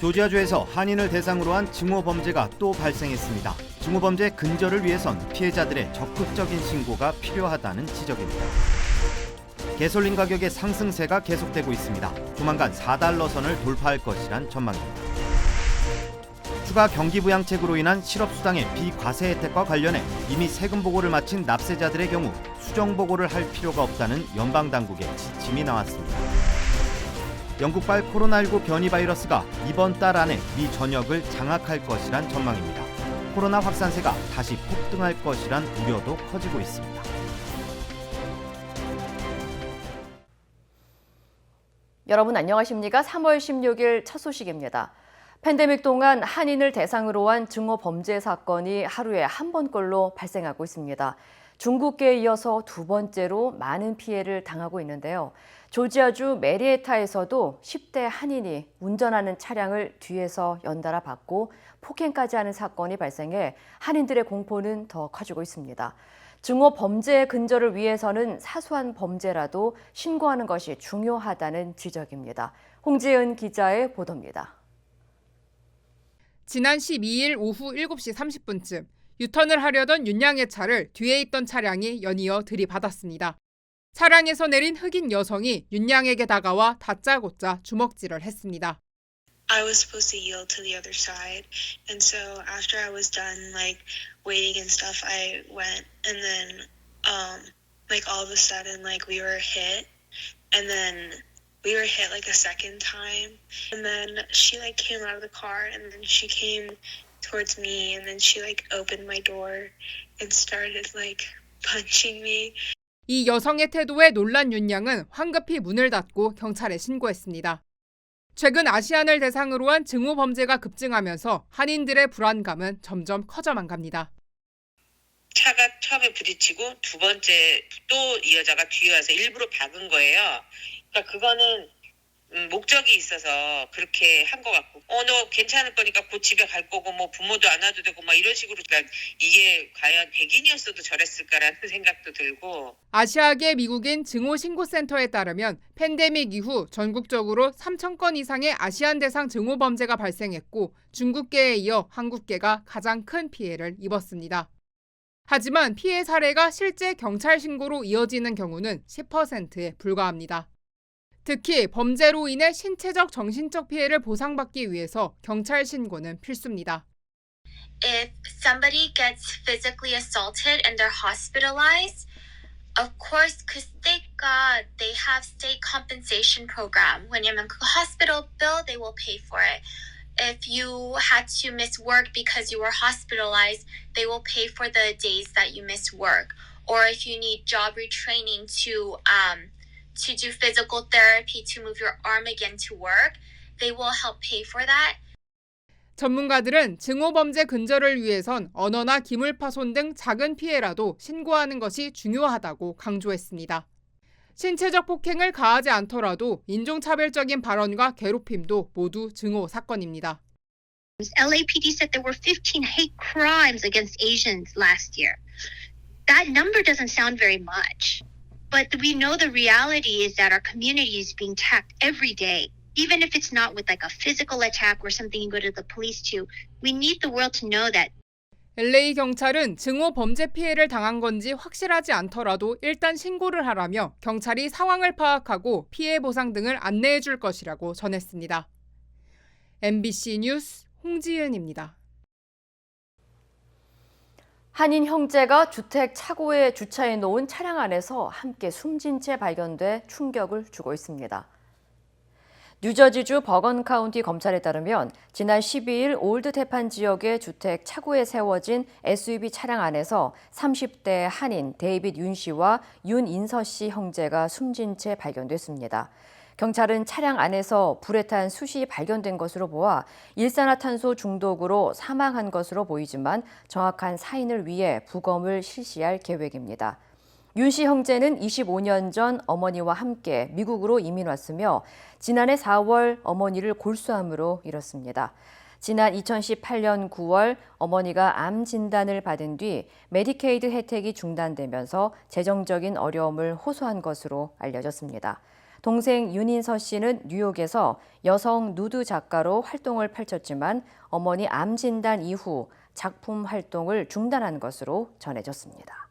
조지아주에서 한인을 대상으로 한 증오 범죄가 또 발생했습니다. 증오 범죄 근절을 위해선 피해자들의 적극적인 신고가 필요하다는 지적입니다. 가솔린 가격의 상승세가 계속되고 있습니다. 조만간 4달러 선을 돌파할 것이란 전망입니다. 추가 경기부양책으로 인한 실업수당의 비과세 혜택과 관련해 이미 세금 보고를 마친 납세자들의 경우 수정 보고를 할 필요가 없다는 연방당국의 지침이 나왔습니다. 영국발 코로나19 변이 바이러스가 이번 달 안에 미 전역을 장악할 것이란 전망입니다. 코로나 확산세가 다시 폭등할 것이란 우려도 커지고 있습니다. 여러분 안녕하십니까? 3월 16일 첫 소식입니다. 팬데믹 동안 한인을 대상으로 한 증오 범죄 사건이 하루에 한 번꼴로 발생하고 있습니다. 중국계에 이어서 두 번째로 많은 피해를 당하고 있는데요. 조지아주 메리에타에서도 10대 한인이 운전하는 차량을 뒤에서 연달아 받고 폭행까지 하는 사건이 발생해 한인들의 공포는 더 커지고 있습니다. 증오 범죄 근절을 위해서는 사소한 범죄라도 신고하는 것이 중요하다는 지적입니다. 홍지은 기자의 보도입니다. 지난 12일 오후 7시 30분쯤 유턴을 하려던 윤양의 차를 뒤에 있던 차량이 연이어 들이받았습니다. 차량에서 내린 흑인 여성이 윤양에게 다가와 다짜고짜 주먹질을 했습니다. I was supposed to yield to the other side, and so after I was done waiting and stuff, I went, and then all of a sudden we were hit, and then we were hit a second time, and then she came out of the car, and then she came towards me, and then she opened my door and started punching me. 이 여성의 태도에 놀란 윤양은 황급히 문을 닫고 경찰에 신고했습니다. 최근 아시안을 대상으로 한 증오 범죄가 급증하면서 한인들의 불안감은 점점 커져만 갑니다. 차가 처음에 부딪히고 두 번째 또 이 여자가 뒤에 와서 일부러 박은 거예요. 그러니까 그거는 목적이 있어서 그렇게 한 것 같고 너 괜찮을 거니까 곧 집에 갈 거고 부모도 안 와도 되고 이런 식으로 그러니까 이게 과연 백인이었어도 저랬을까라는 생각도 들고. 아시아계 미국인 증오신고센터에 따르면 팬데믹 이후 전국적으로 3,000건 이상의 아시안 대상 증오 범죄가 발생했고 중국계에 이어 한국계가 가장 큰 피해를 입었습니다. 하지만 피해 사례가 실제 경찰 신고로 이어지는 경우는 10%에 불과합니다. 특히 범죄로 인해 신체적, 정신적 피해를 보상받기 위해서 경찰 신고는 필수입니다. If somebody gets physically assaulted and they're hospitalized, of course, because they have state compensation program. 왜냐면 그 hospital bill, they will pay for it. If you had to miss work because you were hospitalized, they will pay for the days that you missed work. Or if you need job retraining to do physical therapy to move your arm again to work, they will help pay for that. 전문가들은 증오 범죄 근절을 위해선 언어나 기물 파손 등 작은 피해라도 신고하는 것이 중요하다고 강조했습니다. 신체적 폭행을 가하지 않더라도 인종차별적인 발언과 괴롭힘도 모두 증오 사건입니다. LAPD said there were 15 hate crimes against Asians last year. That number doesn't sound very much. But we know the reality is that our community is being attacked every day. Even if it's not with a physical attack or something you go to the police to, we need the world to know that. LA 경찰은 증오 범죄 피해를 당한 건지 확실하지 않더라도 일단 신고를 하라며 경찰이 상황을 파악하고 피해 보상 등을 안내해 줄 것이라고 전했습니다. MBC 뉴스 홍지은입니다. 한인 형제가 주택 차고에 주차해 놓은 차량 안에서 함께 숨진 채 발견돼 충격을 주고 있습니다. 뉴저지주 버건 카운티 검찰에 따르면 지난 12일 올드 테판 지역의 주택 차고에 세워진 SUV 차량 안에서 30대 한인 데이빗 윤 씨와 윤인서 씨 형제가 숨진 채 발견됐습니다. 경찰은 차량 안에서 불에 탄 숯이 발견된 것으로 보아 일산화탄소 중독으로 사망한 것으로 보이지만 정확한 사인을 위해 부검을 실시할 계획입니다. 윤 씨 형제는 25년 전 어머니와 함께 미국으로 이민 왔으며 지난해 4월 어머니를 골수암으로 잃었습니다. 지난 2018년 9월 어머니가 암 진단을 받은 뒤 메디케이드 혜택이 중단되면서 재정적인 어려움을 호소한 것으로 알려졌습니다. 동생 윤인서 씨는 뉴욕에서 여성 누드 작가로 활동을 펼쳤지만 어머니 암 진단 이후 작품 활동을 중단한 것으로 전해졌습니다.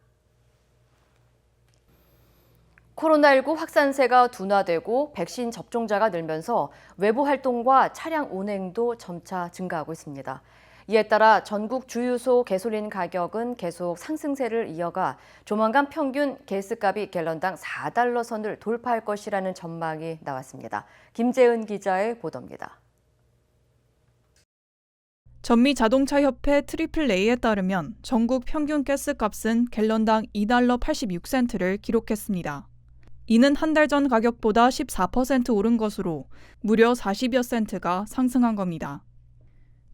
코로나19 확산세가 둔화되고 백신 접종자가 늘면서 외부 활동과 차량 운행도 점차 증가하고 있습니다. 이에 따라 전국 주유소 가솔린 가격은 계속 상승세를 이어가 조만간 평균 가스값이 갤런당 4달러 선을 돌파할 것이라는 전망이 나왔습니다. 김재은 기자의 보도입니다. 전미자동차협회 AAA에 따르면 전국 평균 가스값은 갤런당 2달러 86센트를 기록했습니다. 이는 한 달 전 가격보다 14% 오른 것으로 무려 40여 센트가 상승한 겁니다.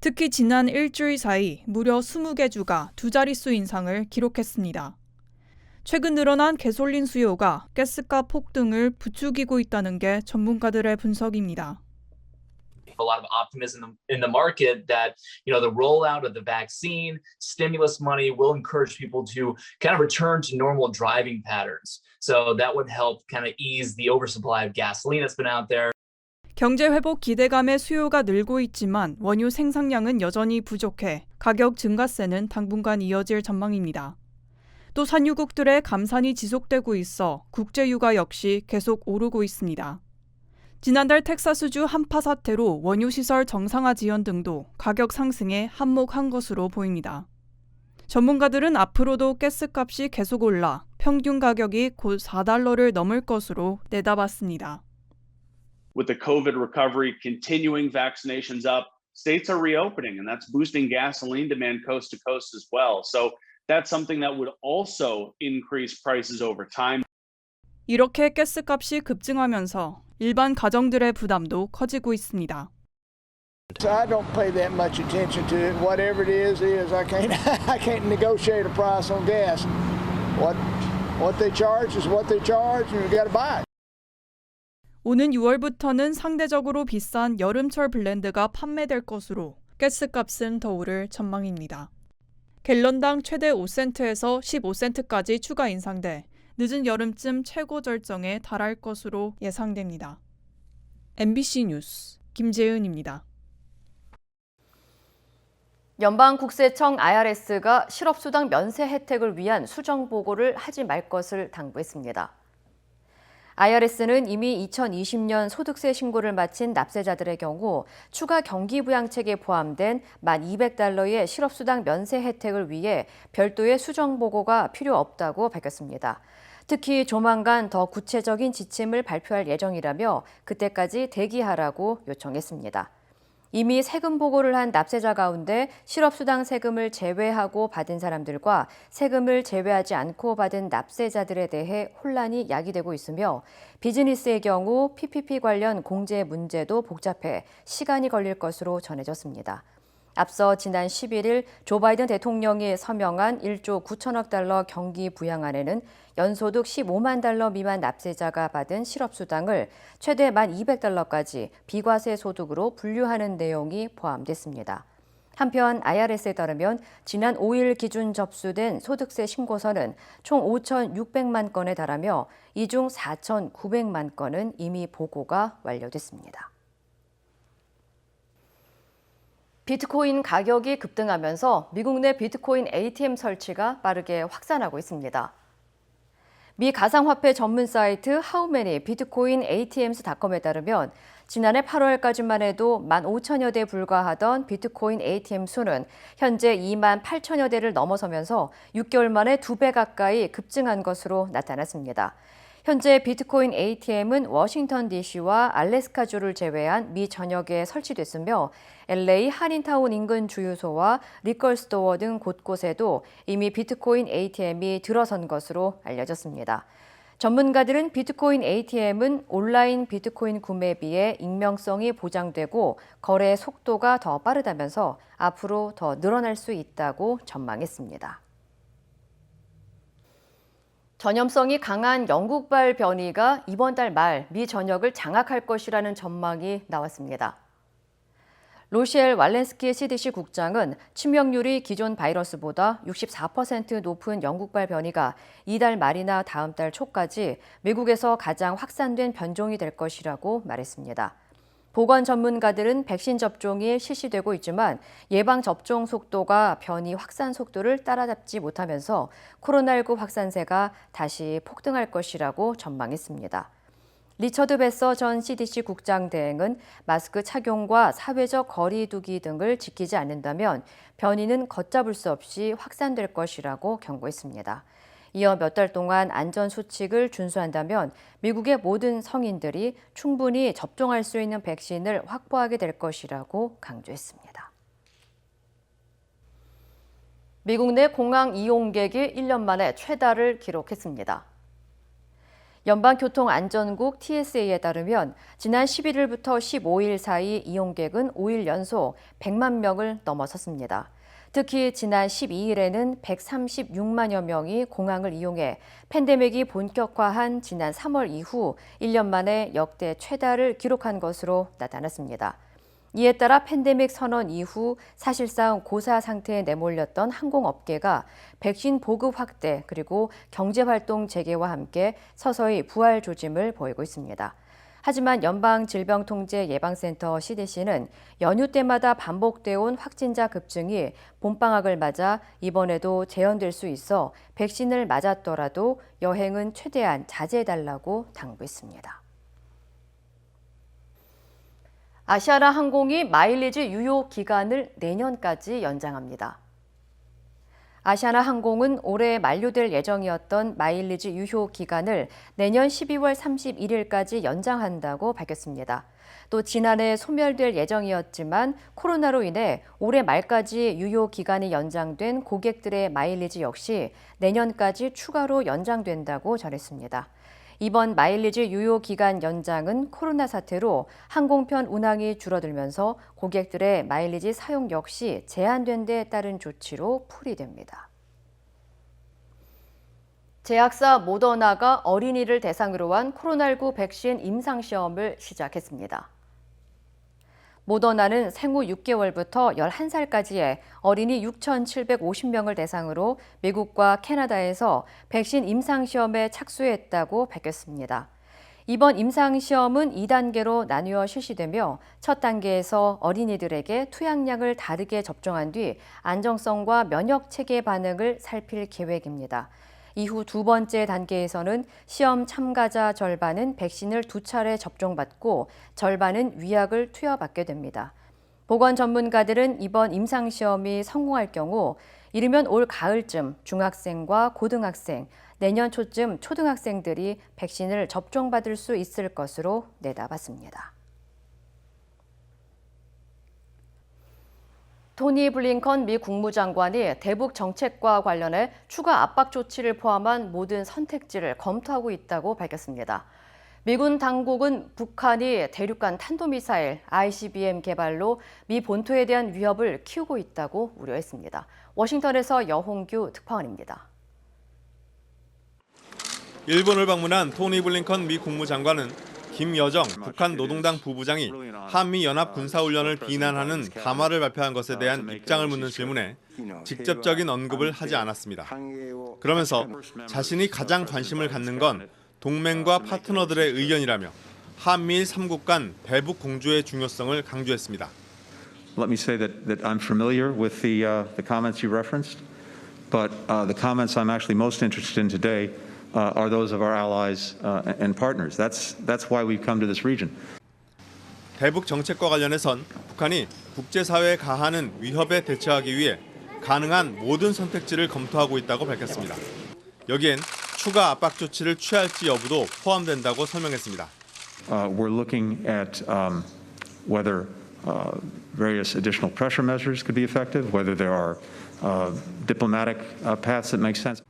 특히 지난 일주일 사이 무려 20개 주가 두 자릿수 인상을 기록했습니다. 최근 늘어난 가솔린 수요가 가스값 폭등을 부추기고 있다는 게 전문가들의 분석입니다. A lot of optimism in the market that, the rollout of the vaccine, stimulus money will encourage people to kind of return to normal driving patterns. So that would help kind of ease the oversupply of gasoline that's been out there. 경제 회복 기대감에 수요가 늘고 있지만 원유 생산량은 여전히 부족해 가격 증가세는 당분간 이어질 전망입니다. 또 산유국들의 감산이 지속되고 있어 국제유가 역시 계속 오르고 있습니다. 지난달 텍사스주 한파 사태로 원유시설 정상화 지연 등도 가격 상승에 한몫한 것으로 보입니다. 전문가들은 앞으로도 가스값이 계속 올라 평균 가격이 곧 4달러를 넘을 것으로 내다봤습니다. With the COVID recovery continuing, vaccinations up, states are reopening, and that's boosting gasoline demand coast to coast as well. So that's something that would also increase prices over time. 이렇게 가스값이 급증하면서 일반 가정들의 부담도 커지고 있습니다. I don't pay that much attention to it. Whatever it is. I can't negotiate a price on gas. What they charge is what they charge, and you got to buy it. 오는 6월부터는 상대적으로 비싼 여름철 블렌드가 판매될 것으로 가스값은 더 오를 전망입니다. 갤런당 최대 5센트에서 15센트까지 추가 인상돼 늦은 여름쯤 최고 절정에 달할 것으로 예상됩니다. MBC 뉴스 김재은입니다. 연방국세청 IRS가 실업수당 면세 혜택을 위한 수정 보고를 하지 말 것을 당부했습니다. IRS는 이미 2020년 소득세 신고를 마친 납세자들의 경우 추가 경기부양책에 포함된 1,200달러의 실업수당 면세 혜택을 위해 별도의 수정 보고가 필요 없다고 밝혔습니다. 특히 조만간 더 구체적인 지침을 발표할 예정이라며 그때까지 대기하라고 요청했습니다. 이미 세금 보고를 한 납세자 가운데 실업수당 세금을 제외하고 받은 사람들과 세금을 제외하지 않고 받은 납세자들에 대해 혼란이 야기되고 있으며 비즈니스의 경우 PPP 관련 공제 문제도 복잡해 시간이 걸릴 것으로 전해졌습니다. 앞서 지난 11일 조 바이든 대통령이 서명한 1조 9천억 달러 경기 부양안에는 연소득 15만 달러 미만 납세자가 받은 실업수당을 최대 1,200달러까지 비과세 소득으로 분류하는 내용이 포함됐습니다. 한편 IRS에 따르면 지난 5일 기준 접수된 소득세 신고서는 총 5,600만 건에 달하며 이 중 4,900만 건은 이미 보고가 완료됐습니다. 비트코인 가격이 급등하면서 미국 내 비트코인 ATM 설치가 빠르게 확산하고 있습니다. 미 가상화폐 전문 사이트 How Many Bitcoin ATMs.com에 따르면 지난해 8월까지만 해도 15,000여 대에 불과하던 비트코인 ATM 수는 현재 28,000여 대를 넘어서면서 6개월 만에 2배 가까이 급증한 것으로 나타났습니다. 현재 비트코인 ATM은 워싱턴 DC와 알래스카주를 제외한 미 전역에 설치됐으며 LA 한인타운 인근 주유소와 리컬스토어 등 곳곳에도 이미 비트코인 ATM이 들어선 것으로 알려졌습니다. 전문가들은 비트코인 ATM은 온라인 비트코인 구매에 비해 익명성이 보장되고 거래 속도가 더 빠르다면서 앞으로 더 늘어날 수 있다고 전망했습니다. 전염성이 강한 영국발 변이가 이번 달 말 미 전역을 장악할 것이라는 전망이 나왔습니다. 로시엘 왈렌스키 CDC 국장은 치명률이 기존 바이러스보다 64% 높은 영국발 변이가 이달 말이나 다음 달 초까지 미국에서 가장 확산된 변종이 될 것이라고 말했습니다. 보건 전문가들은 백신 접종이 실시되고 있지만 예방 접종 속도가 변이 확산 속도를 따라잡지 못하면서 코로나19 확산세가 다시 폭등할 것이라고 전망했습니다. 리처드 베서 전 CDC 국장 대행은 마스크 착용과 사회적 거리 두기 등을 지키지 않는다면 변이는 걷잡을 수 없이 확산될 것이라고 경고했습니다. 이어 몇 달 동안 안전수칙을 준수한다면 미국의 모든 성인들이 충분히 접종할 수 있는 백신을 확보하게 될 것이라고 강조했습니다. 미국 내 공항 이용객이 1년 만에 최다를 기록했습니다. 연방교통안전국 TSA에 따르면 지난 11일부터 15일 사이 이용객은 5일 연속 100만 명을 넘어섰습니다. 특히 지난 12일에는 136만여 명이 공항을 이용해 팬데믹이 본격화한 지난 3월 이후 1년 만에 역대 최다를 기록한 것으로 나타났습니다. 이에 따라 팬데믹 선언 이후 사실상 고사 상태에 내몰렸던 항공업계가 백신 보급 확대 그리고 경제활동 재개와 함께 서서히 부활 조짐을 보이고 있습니다. 하지만 연방질병통제예방센터 CDC는 연휴 때마다 반복돼 온 확진자 급증이 봄방학을 맞아 이번에도 재현될 수 있어 백신을 맞았더라도 여행은 최대한 자제해달라고 당부했습니다. 아시아나 항공이 마일리지 유효 기간을 내년까지 연장합니다. 아시아나 항공은 올해 만료될 예정이었던 마일리지 유효 기간을 내년 12월 31일까지 연장한다고 밝혔습니다. 또 지난해 소멸될 예정이었지만 코로나로 인해 올해 말까지 유효 기간이 연장된 고객들의 마일리지 역시 내년까지 추가로 연장된다고 전했습니다. 이번 마일리지 유효 기간 연장은 코로나 사태로 항공편 운항이 줄어들면서 고객들의 마일리지 사용 역시 제한된 데 따른 조치로 풀이됩니다. 제약사 모더나가 어린이를 대상으로 한 코로나19 백신 임상시험을 시작했습니다. 모더나는 생후 6개월부터 11살까지의 어린이 6,750명을 대상으로 미국과 캐나다에서 백신 임상시험에 착수했다고 밝혔습니다. 이번 임상시험은 2단계로 나누어 실시되며 첫 단계에서 어린이들에게 투약량을 다르게 접종한 뒤 안정성과 면역체계 반응을 살필 계획입니다. 이후 두 번째 단계에서는 시험 참가자 절반은 백신을 2차례 접종받고 절반은 위약을 투여받게 됩니다. 보건 전문가들은 이번 임상시험이 성공할 경우 이르면 올 가을쯤 중학생과 고등학생, 내년 초쯤 초등학생들이 백신을 접종받을 수 있을 것으로 내다봤습니다. 토니 블링컨 미 국무장관이 대북 정책과 관련해 추가 압박 조치를 포함한 모든 선택지를 검토하고 있다고 밝혔습니다. 미군 당국은 북한이 대륙간 탄도미사일 ICBM 개발로 미 본토에 대한 위협을 키우고 있다고 우려했습니다. 워싱턴에서 여홍규 특파원입니다. 일본을 방문한 토니 블링컨 미 국무장관은 김여정 북한 노동당 부부장이 한미연합 군사훈련을 비난하는 담화를 발표한 것에 대한 입장을 묻는 질문에 직접적인 언급을 하지 않았습니다. 그러면서 자신이 가장 관심을 갖는 건 동맹과 파트너들의 의견이라며 한미일 3국 간 대북 공조의 중요성을 강조했습니다. Let me say that I'm familiar with the comments you referenced, but the comments I'm actually most interested in today are those of our allies and partners. That's why we've come to this region. 대북 정책과 관련해선 북한이 국제사회에 가하는 위협에 대처하기 위해 가능한 모든 선택지를 검토하고 있다고 밝혔습니다. 여기엔 추가 압박 조치를 취할지 여부도 포함된다고 설명했습니다. We're looking at whether various additional pressure measures could be effective, whether there are diplomatic paths that make sense.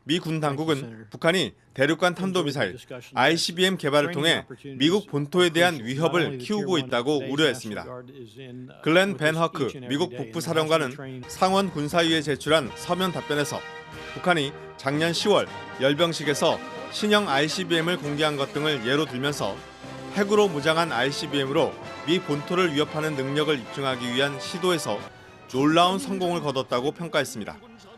미 군 당국은 북한이 대륙간 탄도미사일 ICBM 개발을 통해 미국 본토에 대한 위협을 키우고 있다고 우려했습니다. 글렌 벤 허크 미국 북부사령관은 상원 군사위에 제출한 서면 답변에서 북한이 작년 10월 열병식에서 신형 ICBM을 공개한 것 등을 예로 들면서 핵으로 무장한 ICBM으로 미 본토를 위협하는 능력을 입증하기 위한 시도에서 놀라운 성공을 거뒀다고 평가했습니다.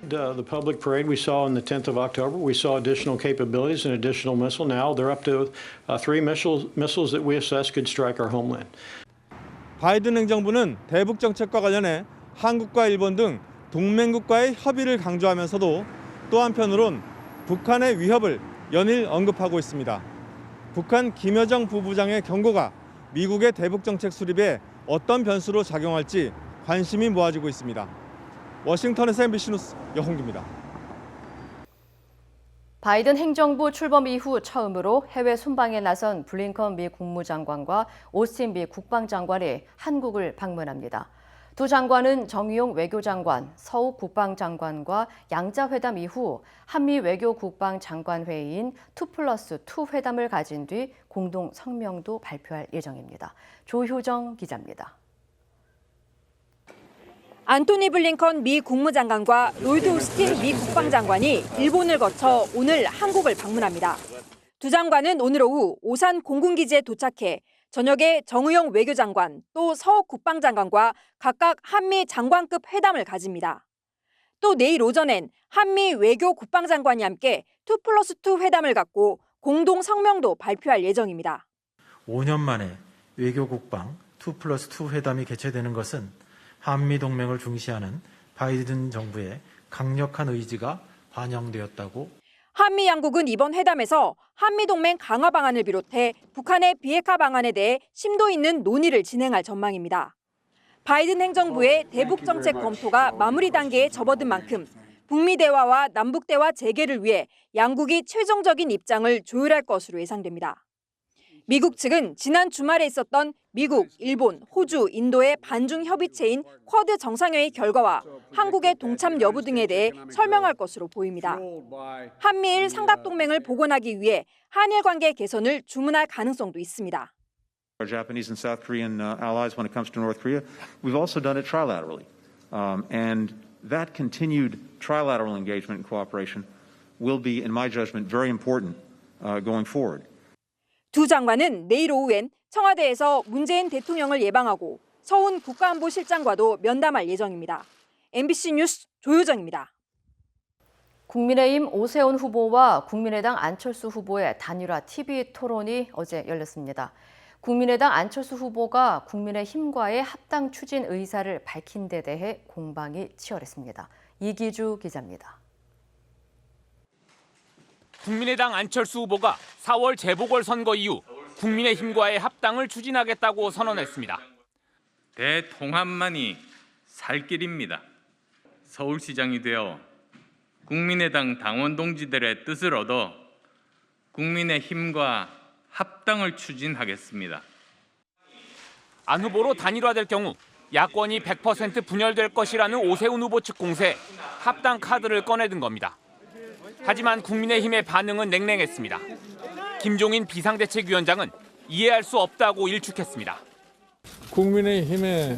The public parade we saw on the 10th of October, we saw additional capabilities and additional missile. Now they're up to 3 missiles that we assess could strike our homeland. 바이든 행정부는 대북 정책과 관련해 한국과 일본 등 동맹국과의 협의를 강조하면서도 또 한편으론 북한의 위협을 연일 언급하고 있습니다. 북한 김여정 부부장의 경고가 미국의 대북 정책 수립에 어떤 변수로 작용할지 관심이 모아지고 있습니다. 워싱턴에서 MBC 뉴스 여홍기입니다. 바이든 행정부 출범 이후 처음으로 해외 순방에 나선 블링컨 미 국무장관과 오스틴 미 국방장관이 한국을 방문합니다. 두 장관은 정의용 외교장관, 서욱 국방장관과 양자회담 이후 한미 외교국방장관회의인 2+2 회담을 가진 뒤 공동 성명도 발표할 예정입니다. 조효정 기자입니다. 안토니 블링컨 미 국무장관과 로이드 오스틴 미 국방장관이 일본을 거쳐 오늘 한국을 방문합니다. 두 장관은 오늘 오후 오산 공군기지에 도착해 저녁에 정의용 외교장관 또 서욱 국방장관과 각각 한미 장관급 회담을 가집니다. 또 내일 오전엔 한미 외교 국방장관이 함께 2+2 회담을 갖고 공동 성명도 발표할 예정입니다. 5년 만에 외교국방 2+2 회담이 개최되는 것은 한미 동맹을 중시하는 바이든 정부의 강력한 의지가 반영되었다고. 한미 양국은 이번 회담에서 한미 동맹 강화 방안을 비롯해 북한의 비핵화 방안에 대해 심도 있는 논의를 진행할 전망입니다. 바이든 행정부의 대북 정책 검토가 마무리 단계에 접어든 만큼 북미 대화와 남북 대화 재개를 위해 양국이 최종적인 입장을 조율할 것으로 예상됩니다. 미국 측은 지난 주말에 있었던 미국, 일본, 호주, 인도의 반중 협의체인 쿼드 정상회의 결과와 한국의 동참 여부 등에 대해 설명할 것으로 보입니다. 한미일 삼각동맹을 복원하기 위해 한일 관계 개선을 주문할 가능성도 있습니다. Our Japanese and South Korean allies when it comes to North Korea, we've also done it trilaterally. And that continued trilateral engagement and cooperation will be, in my judgment, very important going forward. 두 장관은 내일 오후엔 청와대에서 문재인 대통령을 예방하고 서훈 국가안보실장과도 면담할 예정입니다. MBC 뉴스 조효정입니다. 국민의힘 오세훈 후보와 국민의당 안철수 후보의 단일화 TV 토론이 어제 열렸습니다. 국민의당 안철수 후보가 국민의힘과의 합당 추진 의사를 밝힌 데 대해 공방이 치열했습니다. 이기주 기자입니다. 국민의당 안철수 후보가 4월 재보궐선거 이후 국민의힘과의 합당을 추진하겠다고 선언했습니다. 대통합만이 살 길입니다. 서울시장이 되어 국민의당 당원 동지들의 뜻을 얻어 국민의힘과 합당을 추진하겠습니다. 안 후보로 단일화될 경우 야권이 100% 분열될 것이라는 오세훈 후보 측 공세에 합당 카드를 꺼내든 겁니다. 하지만 국민의힘의 반응은 냉랭했습니다. 김종인 비상대책위원장은 이해할 수 없다고 일축했습니다. 국민의힘의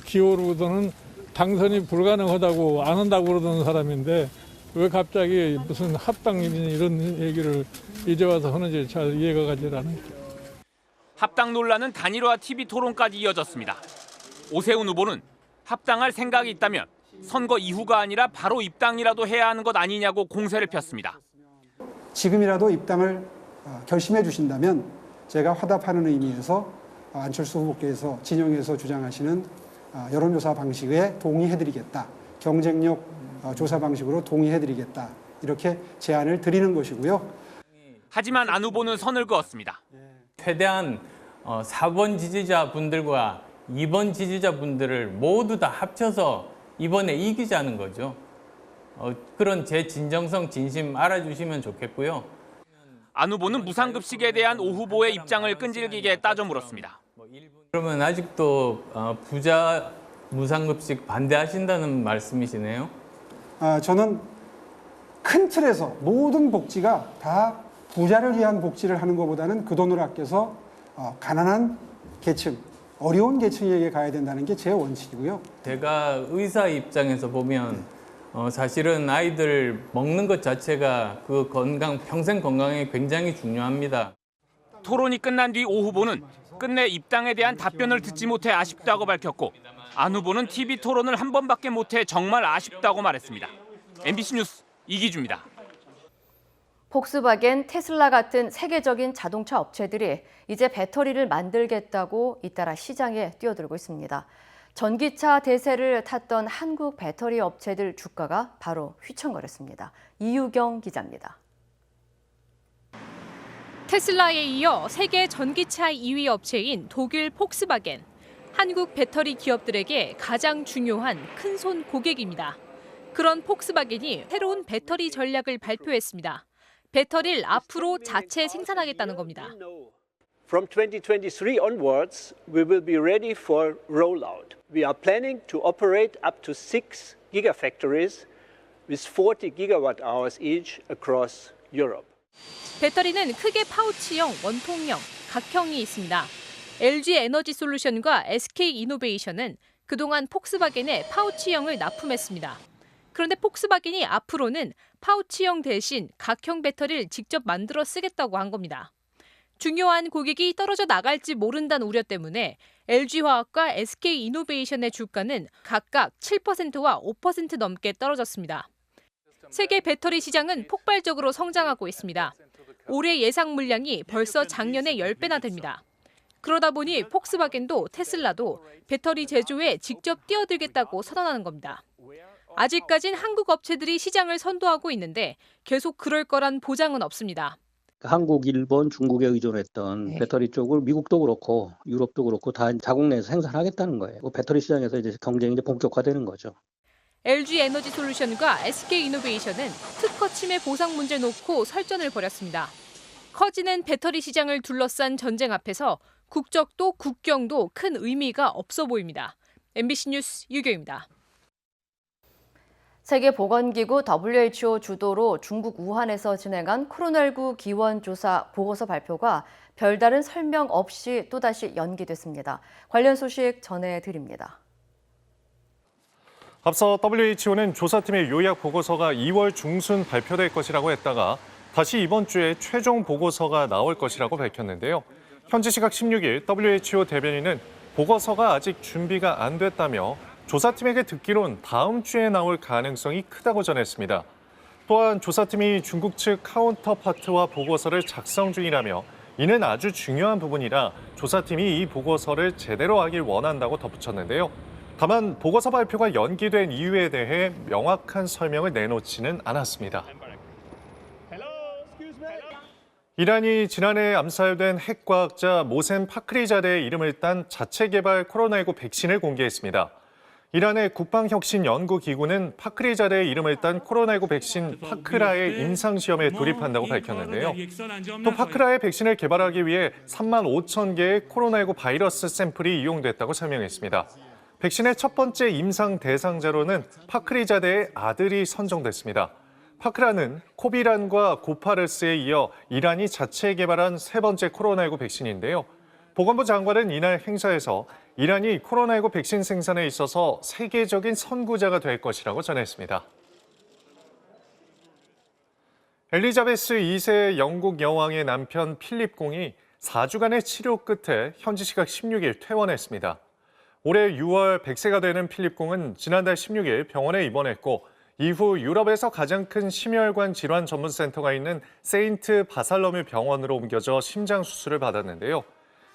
기호로서는 당선이 불가능하다고 안 한다고 그러던 사람인데 왜 갑자기 무슨 합당이니 이런 얘기를 이제 와서 하는지 잘 이해가 가지 않아요. 합당 논란은 단일화 TV 토론까지 이어졌습니다. 오세훈 후보는 합당할 생각이 있다면 선거 이후가 아니라 바로 입당이라도 해야 하는 것 아니냐고 공세를 폈습니다. 지금이라도 입당을 결심해 주신다면 제가 화답하는 의미에서 안철수 후보께서 진영에서 주장하시는 여론조사 방식에 동의해드리겠다. 경쟁력 조사 방식으로 동의해드리겠다. 이렇게 제안을 드리는 것이고요. 하지만 안 후보는 선을 그었습니다. 최대한 4번 지지자분들과 2번 지지자분들을 모두 다 합쳐서 이번에 이기자는 거죠. 그런 제 진정성, 진심 알아주시면 좋겠고요. 안 후보는 무상급식에 대한 오 후보의 입장을 끈질기게 따져 물었습니다. 그러면 아직도 부자 무상급식 반대하신다는 말씀이시네요? 저는 큰 틀에서 모든 복지가 다 부자를 위한 복지를 하는 것보다는 그 돈을 아껴서 가난한 계층, 어려운 계층에게 가야 된다는 게 제 원칙이고요. 제가 의사 입장에서 보면 사실은 아이들 먹는 것 자체가 그 건강, 평생 건강에 굉장히 중요합니다. 토론이 끝난 뒤 오 후보는 끝내 입당에 대한 답변을 듣지 못해 아쉽다고 밝혔고 안 후보는 TV 토론을 한 번밖에 못해 정말 아쉽다고 말했습니다. MBC 뉴스 이기주입니다. 폭스바겐, 테슬라 같은 세계적인 자동차 업체들이 이제 배터리를 만들겠다고 잇따라 시장에 뛰어들고 있습니다. 전기차 대세를 탔던 한국 배터리 업체들 주가가 바로 휘청거렸습니다. 이유경 기자입니다. 테슬라에 이어 세계 전기차 2위 업체인 독일 폭스바겐, 한국 배터리 기업들에게 가장 중요한 큰손 고객입니다. 그런 폭스바겐이 새로운 배터리 전략을 발표했습니다. 배터리를 앞으로 자체 생산하겠다는 겁니다. From 2023 onwards, we will be ready for rollout. We are planning to operate up to 6 gigafactories with 40 gigawatt hours each across Europe. 배터리는 크게 파우치형, 원통형, 각형이 있습니다. LG 에너지 솔루션과 SK 이노베이션은 그동안 폭스바겐의 파우치형을 납품했습니다. 그런데 폭스바겐이 앞으로는 파우치형 대신 각형 배터리를 직접 만들어 쓰겠다고 한 겁니다. 중요한 고객이 떨어져 나갈지 모른다는 우려 때문에 LG화학과 SK 이노베이션의 주가는 각각 7%와 5% 넘게 떨어졌습니다. 세계 배터리 시장은 폭발적으로 성장하고 있습니다. 올해 예상 물량이 벌써 작년의 10배나 됩니다. 그러다 보니 폭스바겐도 테슬라도 배터리 제조에 직접 뛰어들겠다고 선언하는 겁니다. 아직까진 한국 업체들이 시장을 선도하고 있는데 계속 그럴 거란 보장은 없습니다. 한국, 일본, 중국에 의존했던 배터리 쪽을 미국도 그렇고 유럽도 그렇고 다 자국 내에서 생산하겠다는 거예요. 배터리 시장에서 이제 경쟁이 이제 본격화되는 거죠. LG 에너지 솔루션과 SK 이노베이션은 특허 침해 보상 문제 놓고 설전을 벌였습니다. 커지는 배터리 시장을 둘러싼 전쟁 앞에서 국적도 국경도 큰 의미가 없어 보입니다. MBC 뉴스 유경입니다. 세계보건기구 WHO 주도로 중국 우한에서 진행한 코로나19 기원조사 보고서 발표가 별다른 설명 없이 또다시 연기됐습니다. 관련 소식 전해드립니다. 앞서 WHO는 조사팀의 요약 보고서가 2월 중순 발표될 것이라고 했다가 다시 이번 주에 최종 보고서가 나올 것이라고 밝혔는데요. 현지 시각 16일 WHO 대변인은 보고서가 아직 준비가 안 됐다며 조사팀에게 듣기론 다음 주에 나올 가능성이 크다고 전했습니다. 또한 조사팀이 중국 측 카운터파트와 보고서를 작성 중이라며 이는 아주 중요한 부분이라 조사팀이 이 보고서를 제대로 하길 원한다고 덧붙였는데요. 다만 보고서 발표가 연기된 이유에 대해 명확한 설명을 내놓지는 않았습니다. 이란이 지난해 암살된 핵과학자 모센 파크리자데의 이름을 딴 자체 개발 코로나19 백신을 공개했습니다. 이란의 국방혁신연구기구는 파크리자데의 이름을 딴 코로나19 백신 파크라의 임상시험에 돌입한다고 밝혔는데요. 또 파크라의 백신을 개발하기 위해 3만 5천 개의 코로나19 바이러스 샘플이 이용됐다고 설명했습니다. 백신의 첫 번째 임상 대상자로는 파크리자데의 아들이 선정됐습니다. 파크라는 코비란과 고파르스에 이어 이란이 자체 개발한 세 번째 코로나19 백신인데요. 보건부 장관은 이날 행사에서 이란이 코로나19 백신 생산에 있어서 세계적인 선구자가 될 것이라고 전했습니다. 엘리자베스 2세 영국 여왕의 남편 필립 공이 4주간의 치료 끝에 현지 시각 16일 퇴원했습니다. 올해 6월 100세가 되는 필립 공은 지난달 16일 병원에 입원했고 이후 유럽에서 가장 큰 심혈관 질환 전문 센터가 있는 세인트 바살로뮤 병원으로 옮겨져 심장 수술을 받았는데요.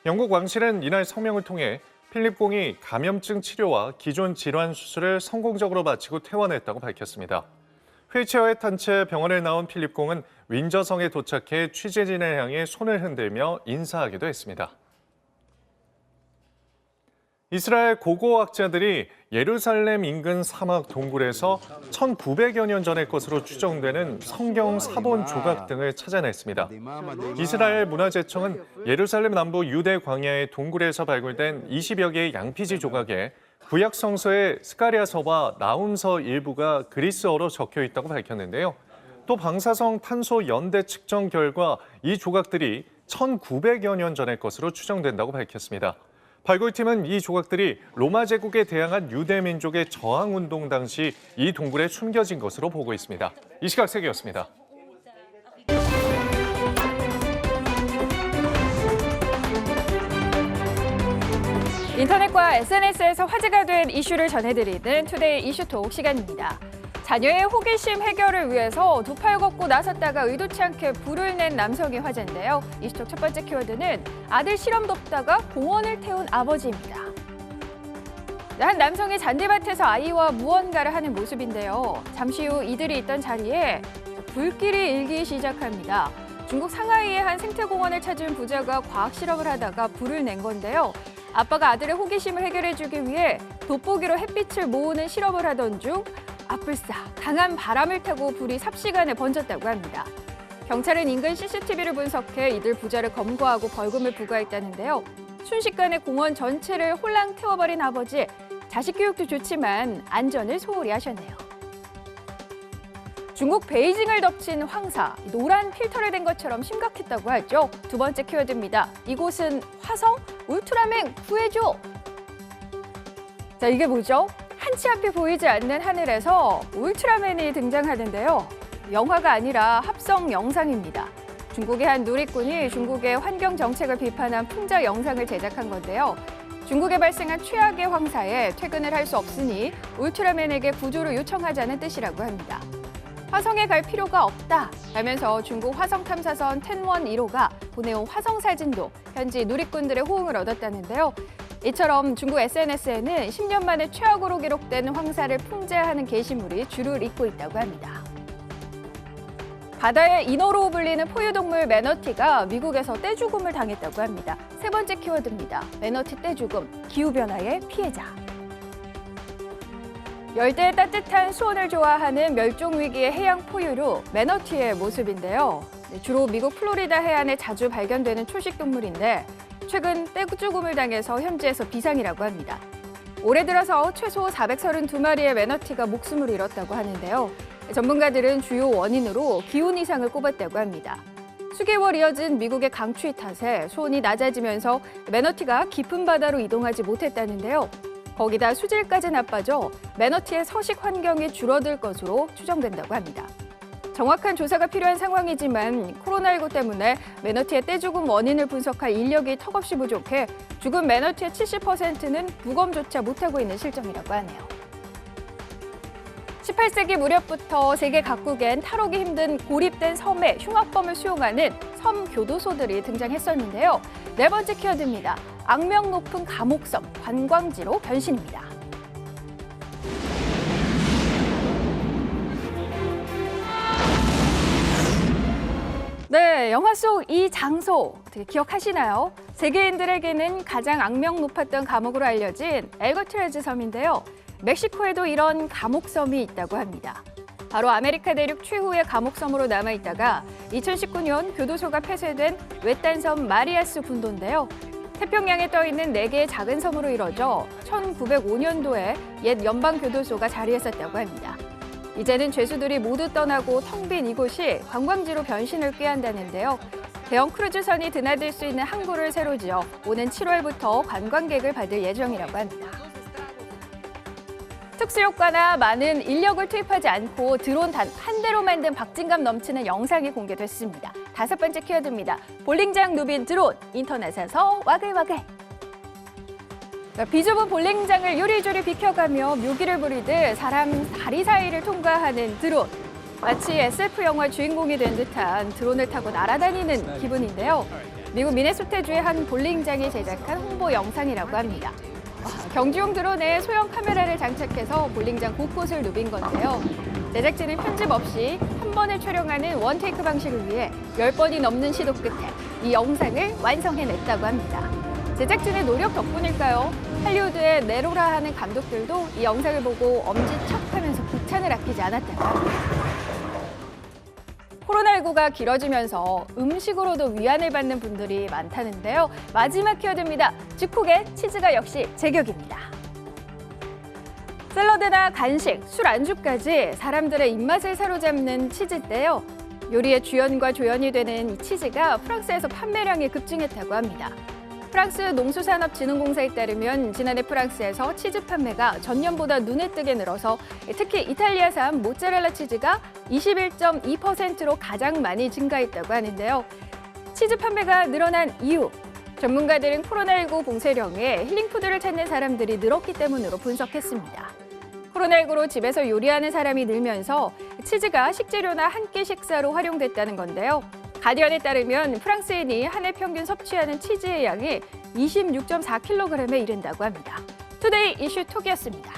영국 왕실은 이날 성명을 통해 필립 공이 감염증 치료와 기존 질환 수술을 성공적으로 마치고 퇴원했다고 밝혔습니다. 휠체어에 탄 채 병원에 나온 필립 공은 윈저성에 도착해 취재진을 향해 손을 흔들며 인사하기도 했습니다. 이스라엘 고고학자들이 예루살렘 인근 사막 동굴에서 1900여 년 전의 것으로 추정되는 성경 사본 조각 등을 찾아냈습니다. 이스라엘 문화재청은 예루살렘 남부 유대 광야의 동굴에서 발굴된 20여 개의 양피지 조각에 구약 성서의 스가랴서와 나훔서 일부가 그리스어로 적혀 있다고 밝혔는데요. 또 방사성 탄소 연대 측정 결과 이 조각들이 1900여 년 전의 것으로 추정된다고 밝혔습니다. 발굴팀은 이 조각들이 로마 제국에 대항한 유대 민족의 저항 운동 당시 이 동굴에 숨겨진 것으로 보고 있습니다. 이 시각 세계였습니다. 인터넷과 SNS에서 화제가 된 이슈를 전해드리는 투데이 이슈톡 시간입니다. 자녀의 호기심 해결을 위해서 두 팔 걷고 나섰다가 의도치 않게 불을 낸 남성이 화제인데요. 이슈톡 첫 번째 키워드는 아들 실험 돕다가 공원을 태운 아버지입니다. 한 남성이 잔디밭에서 아이와 무언가를 하는 모습인데요. 잠시 후 이들이 있던 자리에 불길이 일기 시작합니다. 중국 상하이의 한 생태공원을 찾은 부자가 과학 실험을 하다가 불을 낸 건데요. 아빠가 아들의 호기심을 해결해주기 위해 돋보기로 햇빛을 모으는 실험을 하던 중 아뿔싸 강한 바람을 타고 불이 삽시간에 번졌다고 합니다. 경찰은 인근 CCTV를 분석해 이들 부자를 검거하고 벌금을 부과했다는데요. 순식간에 공원 전체를 홀랑 태워버린 아버지, 자식 교육도 좋지만 안전을 소홀히 하셨네요. 중국 베이징을 덮친 황사, 노란 필터를 댄 것처럼 심각했다고 하죠. 두 번째 키워드입니다. 이곳은 화성? 울트라맨 구해줘! 자, 이게 뭐죠? 한치 앞이 보이지 않는 하늘에서 울트라맨이 등장하는데요. 영화가 아니라 합성 영상입니다. 중국의 한 누리꾼이 중국의 환경 정책을 비판한 풍자 영상을 제작한 건데요. 중국에 발생한 최악의 황사에 퇴근을 할 수 없으니 울트라맨에게 구조를 요청하자는 뜻이라고 합니다. 화성에 갈 필요가 없다 라면서 중국 화성 탐사선 텐원 1호가 보내온 화성 사진도 현지 누리꾼들의 호응을 얻었다는데요. 이처럼 중국 SNS에는 10년 만에 최악으로 기록된 황사를 풍자하는 게시물이 줄을 잇고 있다고 합니다. 바다의 인어로 불리는 포유동물 매너티가 미국에서 떼죽음을 당했다고 합니다. 세 번째 키워드입니다. 매너티 떼죽음, 기후변화의 피해자. 열대의 따뜻한 수온을 좋아하는 멸종위기의 해양 포유류 매너티의 모습인데요. 주로 미국 플로리다 해안에 자주 발견되는 초식동물인데 최근 떼죽음을 당해서 현지에서 비상이라고 합니다. 올해 들어서 최소 432마리의 매너티가 목숨을 잃었다고 하는데요. 전문가들은 주요 원인으로 기온 이상을 꼽았다고 합니다. 수개월 이어진 미국의 강추위 탓에 수온이 낮아지면서 매너티가 깊은 바다로 이동하지 못했다는데요. 거기다 수질까지 나빠져 매너티의 서식 환경이 줄어들 것으로 추정된다고 합니다. 정확한 조사가 필요한 상황이지만 코로나19 때문에 매너티의 떼죽음 원인을 분석할 인력이 턱없이 부족해 죽은 매너티의 70%는 부검조차 못하고 있는 실정이라고 하네요. 18세기 무렵부터 세계 각국엔 탈옥이 힘든 고립된 섬에 흉악범을 수용하는 섬 교도소들이 등장했었는데요. 네 번째 키워드입니다. 악명 높은 감옥섬, 관광지로 변신입니다. 네, 영화 속 이 장소 어떻게 기억하시나요? 세계인들에게는 가장 악명 높았던 감옥으로 알려진 엘거트레즈 섬인데요. 멕시코에도 이런 감옥섬이 있다고 합니다. 바로 아메리카 대륙 최후의 감옥섬으로 남아있다가 2019년 교도소가 폐쇄된 외딴섬 마리아스 군도인데요. 태평양에 떠있는 4개의 작은 섬으로 이뤄져 1905년도에 옛 연방교도소가 자리했었다고 합니다. 이제는 죄수들이 모두 떠나고 텅 빈 이곳이 관광지로 변신을 꾀한다는데요. 대형 크루즈선이 드나들 수 있는 항구를 새로 지어 오는 7월부터 관광객을 받을 예정이라고 합니다. 특수효과나 많은 인력을 투입하지 않고 드론 단 한 대로 만든 박진감 넘치는 영상이 공개됐습니다. 다섯 번째 키워드입니다. 볼링장 누빈 드론, 인터넷에서 와글와글. 비좁은 볼링장을 요리조리 비켜가며 묘기를 부리듯 사람 다리 사이를 통과하는 드론. 마치 SF 영화 주인공이 된 듯한 드론을 타고 날아다니는 기분인데요. 미국 미네소타주의 한 볼링장이 제작한 홍보 영상이라고 합니다. 경주용 드론에 소형 카메라를 장착해서 볼링장 곳곳을 누빈 건데요. 제작진은 편집 없이 한 번에 촬영하는 원테이크 방식을 위해 10번이 넘는 시도 끝에 이 영상을 완성해냈다고 합니다. 제작진의 노력 덕분일까요? 할리우드의 네로라 하는 감독들도 이 영상을 보고 엄지척하면서 극찬을 아끼지 않았다고 합니다. 코로나19가 길어지면서 음식으로도 위안을 받는 분들이 많다는데요. 마지막 키워드입니다. 즉콕의 치즈가 역시 제격입니다. 샐러드나 간식, 술 안주까지 사람들의 입맛을 사로잡는 치즈인데요. 요리의 주연과 조연이 되는 이 치즈가 프랑스에서 판매량이 급증했다고 합니다. 프랑스 농수산업진흥공사에 따르면 지난해 프랑스에서 치즈 판매가 전년보다 눈에 띄게 늘어서 특히 이탈리아산 모짜렐라 치즈가 21.2%로 가장 많이 증가했다고 하는데요. 치즈 판매가 늘어난 이유, 전문가들은 코로나19 봉쇄령에 힐링푸드를 찾는 사람들이 늘었기 때문으로 분석했습니다. 코로나19로 집에서 요리하는 사람이 늘면서 치즈가 식재료나 한 끼 식사로 활용됐다는 건데요. 가디언에 따르면 프랑스인이 한 해 평균 섭취하는 치즈의 양이 26.4kg에 이른다고 합니다. 투데이 이슈 톡이었습니다.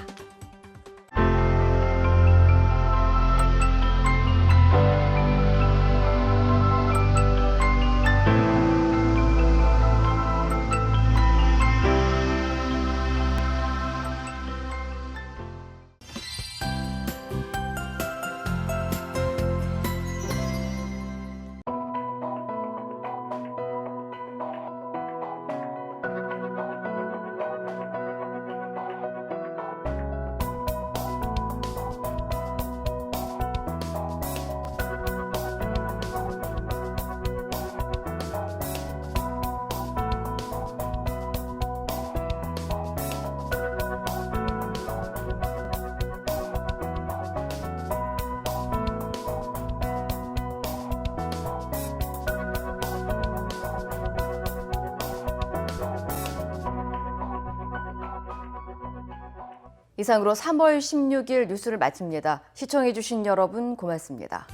이상으로 3월 16일 뉴스를 마칩니다. 시청해주신 여러분 고맙습니다.